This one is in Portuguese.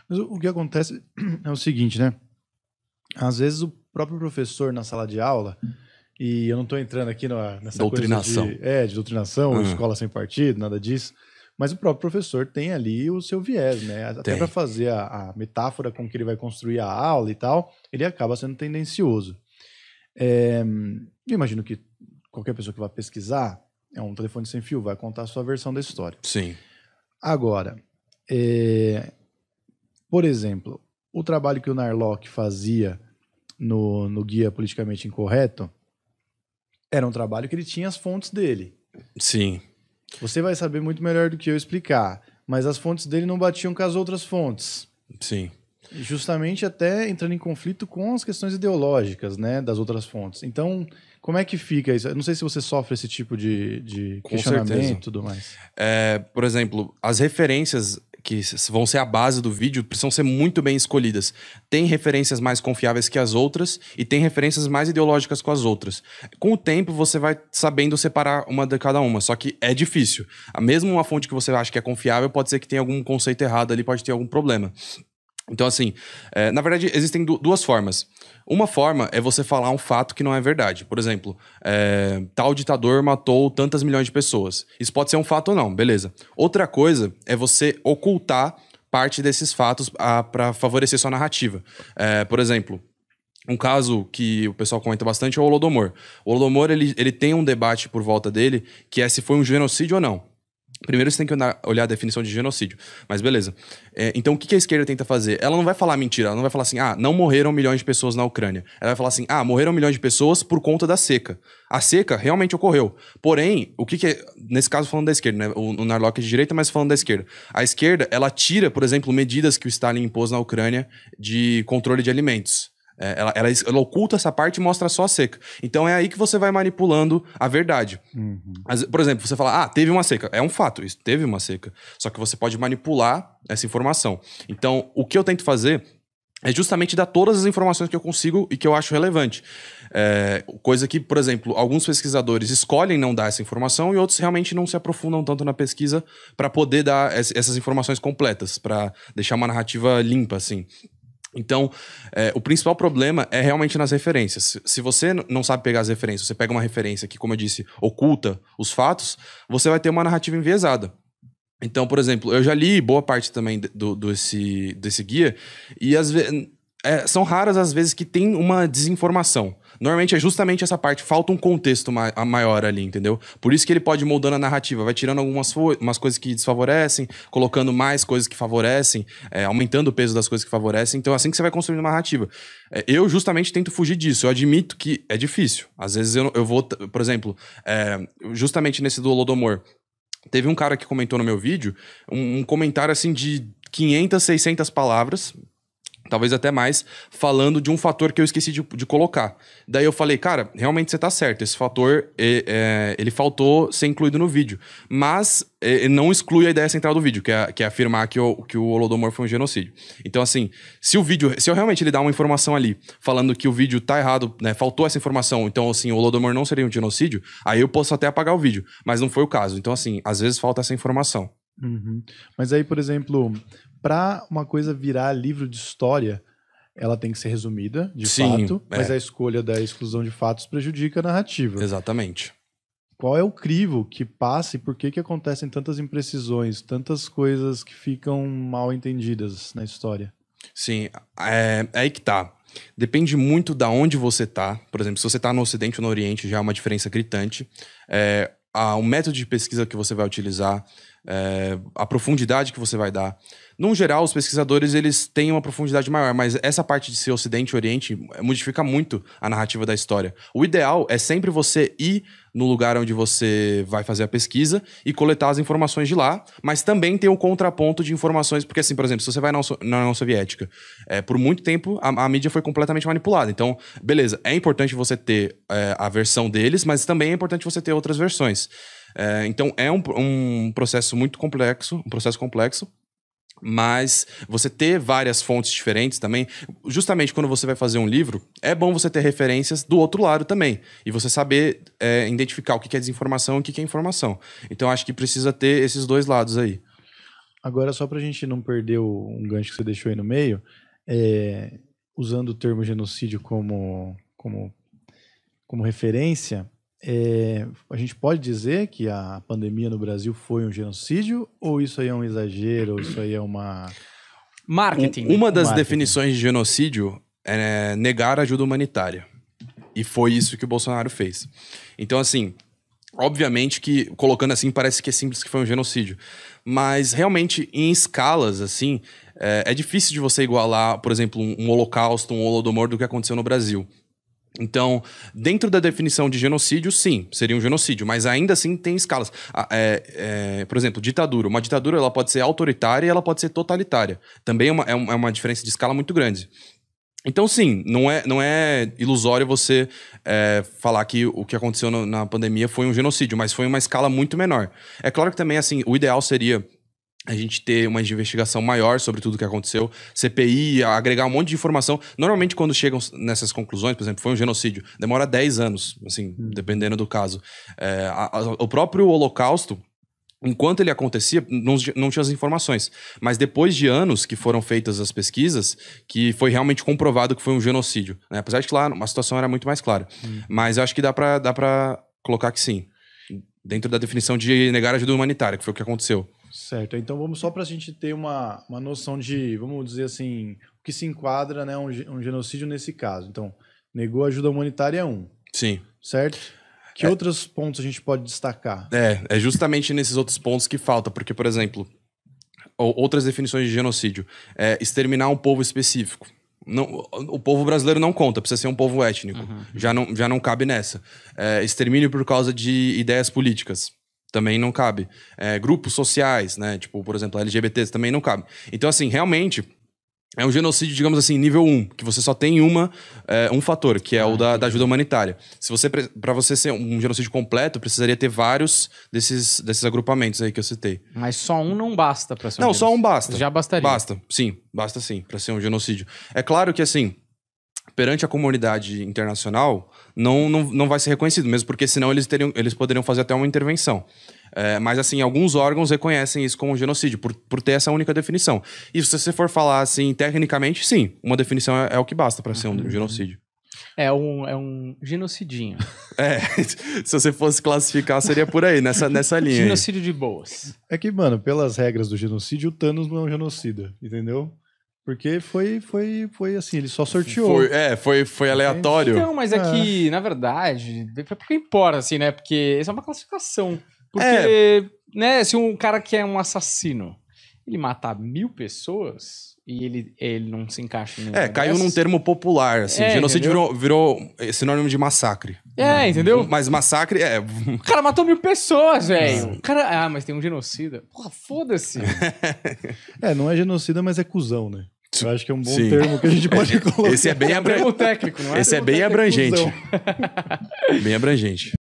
Mas o que acontece é o seguinte, né? Às vezes o próprio professor na sala de aula, e eu não estou entrando aqui nessa Doutrinação. coisa de doutrinação, escola sem partido, nada disso, mas o próprio professor tem ali o seu viés, né? Até para fazer a metáfora com que ele vai construir a aula e tal, ele acaba sendo tendencioso. Eu imagino que qualquer pessoa que vai pesquisar é um telefone sem fio, vai contar a sua versão da história. Sim. Agora, por exemplo, o trabalho que o Narlock fazia no Guia Politicamente Incorreto era um trabalho que ele tinha as fontes dele. Sim. Você vai saber muito melhor do que eu explicar, mas as fontes dele não batiam com as outras fontes. Sim. Justamente até entrando em conflito com as questões ideológicas, né, das outras fontes. Então, como é que fica isso? Eu não sei se você sofre esse tipo de questionamento e tudo mais. Por exemplo, as referências que vão ser a base do vídeo precisam ser muito bem escolhidas. Tem referências mais confiáveis que as outras e tem referências mais ideológicas com as outras. Com o tempo, você vai sabendo separar uma de cada uma, só que é difícil. Mesmo uma fonte que você acha que é confiável, pode ser que tenha algum conceito errado ali, pode ter algum problema. Então, assim, na verdade, existem duas formas. Uma forma é você falar um fato que não é verdade. Por exemplo, tal ditador matou tantas milhões de pessoas. Isso pode ser um fato ou não, beleza. Outra coisa é você ocultar parte desses fatos para favorecer sua narrativa. Por exemplo, um caso que o pessoal comenta bastante é o Holodomor. O Holodomor, ele tem um debate por volta dele, que é se foi um genocídio ou não. Primeiro você tem que olhar a definição de genocídio. Mas beleza. Então o que a esquerda tenta fazer? Ela não vai falar mentira, ela não vai falar assim, não morreram milhões de pessoas na Ucrânia. Ela vai falar assim, morreram milhões de pessoas por conta da seca. A seca realmente ocorreu. Porém, o que é... Nesse caso falando da esquerda, né? O Narlock é de direita, mas falando da esquerda. A esquerda, ela tira, por exemplo, medidas que o Stalin impôs na Ucrânia de controle de alimentos. Ela oculta essa parte e mostra só a seca. Então é aí que você vai manipulando a verdade. Por exemplo, você fala, teve uma seca. É um fato, isso, teve uma seca. Só que você pode manipular essa informação. Então, o que eu tento fazer é justamente dar todas as informações que eu consigo e que eu acho relevante. Coisa que, por exemplo, alguns pesquisadores escolhem não dar essa informação e outros realmente não se aprofundam tanto na pesquisa para poder dar essas informações completas, para deixar uma narrativa limpa, assim. Então, o principal problema é realmente nas referências. Se você não sabe pegar as referências, você pega uma referência que, como eu disse, oculta os fatos, você vai ter uma narrativa enviesada. Então, por exemplo, eu já li boa parte também desse guia, e às vezes são raras as vezes que tem uma desinformação. Normalmente é justamente essa parte, falta um contexto maior ali, entendeu? Por isso que ele pode ir moldando a narrativa, vai tirando umas coisas que desfavorecem, colocando mais coisas que favorecem, aumentando o peso das coisas que favorecem. Então é assim que você vai construindo uma narrativa. Eu justamente tento fugir disso, eu admito que é difícil. Às vezes eu vou, por exemplo, justamente nesse do Holodomor, teve um cara que comentou no meu vídeo, um comentário assim de 500, 600 palavras, talvez até mais, falando de um fator que eu esqueci de colocar. Daí eu falei, cara, realmente você tá certo, esse fator, ele faltou ser incluído no vídeo. Mas não exclui a ideia central do vídeo, que é afirmar que o Holodomor foi um genocídio. Então, assim, se eu realmente ele dar uma informação ali, falando que o vídeo tá errado, né, faltou essa informação, então, assim, o Holodomor não seria um genocídio, aí eu posso até apagar o vídeo. Mas não foi o caso. Então, assim, às vezes falta essa informação. Mas aí, por exemplo, para uma coisa virar livro de história, ela tem que ser resumida, de fato, mas a escolha da exclusão de fatos prejudica a narrativa. Exatamente. Qual é o crivo que passa e por que acontecem tantas imprecisões, tantas coisas que ficam mal entendidas na história? Sim, é aí que tá. Depende muito da onde você tá. Por exemplo, se você tá no Ocidente ou no Oriente, já é uma diferença gritante. O método de pesquisa que você vai utilizar, a profundidade que você vai dar. No geral, os pesquisadores eles têm uma profundidade maior, mas essa parte de ser Ocidente e Oriente modifica muito a narrativa da história. O ideal é sempre você ir no lugar onde você vai fazer a pesquisa e coletar as informações de lá, mas também ter o contraponto de informações, porque assim, por exemplo, se você vai na União Soviética, por muito tempo a mídia foi completamente manipulada. Então, beleza, é importante você ter a versão deles, mas também é importante você ter outras versões. Então, é um processo muito complexo, mas você ter várias fontes diferentes também, justamente quando você vai fazer um livro, é bom você ter referências do outro lado também, e você saber identificar o que é desinformação e o que é informação. Então, acho que precisa ter esses dois lados aí. Agora, só pra gente não perder um gancho que você deixou aí no meio, usando o termo genocídio como referência, a gente pode dizer que a pandemia no Brasil foi um genocídio, ou isso aí é um exagero, ou isso aí é uma... Marketing. Uma das definições de genocídio é negar ajuda humanitária. E foi isso que o Bolsonaro fez. Então, assim, obviamente que, colocando assim, parece que é simples que foi um genocídio. Mas, realmente, em escalas, assim, é difícil de você igualar, por exemplo, um holocausto, um holodomor do que aconteceu no Brasil. Então, dentro da definição de genocídio, sim, seria um genocídio, mas ainda assim tem escalas. Por exemplo, ditadura. Uma ditadura ela pode ser autoritária e ela pode ser totalitária. Também é uma diferença de escala muito grande. Então, sim, não é ilusório você falar que o que aconteceu na pandemia foi um genocídio, mas foi uma escala muito menor. É claro que também, assim, o ideal seria a gente ter uma investigação maior sobre tudo o que aconteceu, CPI, agregar um monte de informação. Normalmente, quando chegam nessas conclusões, por exemplo, foi um genocídio, demora 10 anos, assim, dependendo do caso. O próprio Holocausto, enquanto ele acontecia, não tinha as informações. Mas depois de anos que foram feitas as pesquisas, que foi realmente comprovado que foi um genocídio, né? Apesar de que lá a situação era muito mais clara. Mas eu acho que dá pra colocar que sim. Dentro da definição de negar ajuda humanitária, que foi o que aconteceu. Certo, então vamos só para a gente ter uma noção de, vamos dizer assim, o que se enquadra, né, um genocídio nesse caso. Então, negou ajuda humanitária é um. Sim. Certo? Que outros pontos a gente pode destacar? É justamente nesses outros pontos que falta, porque, por exemplo, outras definições de genocídio. Exterminar um povo específico. Não, o povo brasileiro não conta, precisa ser um povo étnico. Já não cabe nessa. Extermínio por causa de ideias políticas. Também não cabe. Grupos sociais, né? Tipo, por exemplo, LGBTs, também não cabe. Então, assim, realmente, é um genocídio, digamos assim, nível 1, que você só tem um fator, que é o da ajuda humanitária. Para você ser um genocídio completo, precisaria ter vários desses agrupamentos aí que eu citei. Mas só um não basta pra ser um genocídio. Não, só um basta. Já bastaria. Basta sim, pra ser um genocídio. É claro que, assim, perante a comunidade internacional, não vai ser reconhecido, mesmo porque senão eles poderiam fazer até uma intervenção. Mas, assim, alguns órgãos reconhecem isso como um genocídio, por ter essa única definição. E se você for falar, assim, tecnicamente, sim, uma definição é o que basta para ser um genocídio. É um genocidinho. Se você fosse classificar, seria por aí, nessa linha. Genocídio de boas. É que, mano, pelas regras do genocídio, o Thanos não é um genocida, entendeu? Porque foi assim, ele só sorteou. Foi aleatório. Não, mas é que, na verdade, porque importa, assim, né? Porque isso é uma classificação. Porque, né, se um cara que é um assassino, ele matar 1000 pessoas e ele não se encaixa em nenhuma caiu num termo popular, assim. Genocídio virou sinônimo de massacre. Entendeu? Mas massacre O cara matou 1000 pessoas, velho. Mas tem um genocida. Porra, foda-se. Não é genocida, mas é cuzão, né? Eu acho que é um bom termo que a gente pode colocar. Esse é bem abrangente. Técnico, não é? Esse é bem abrangente. Bem abrangente.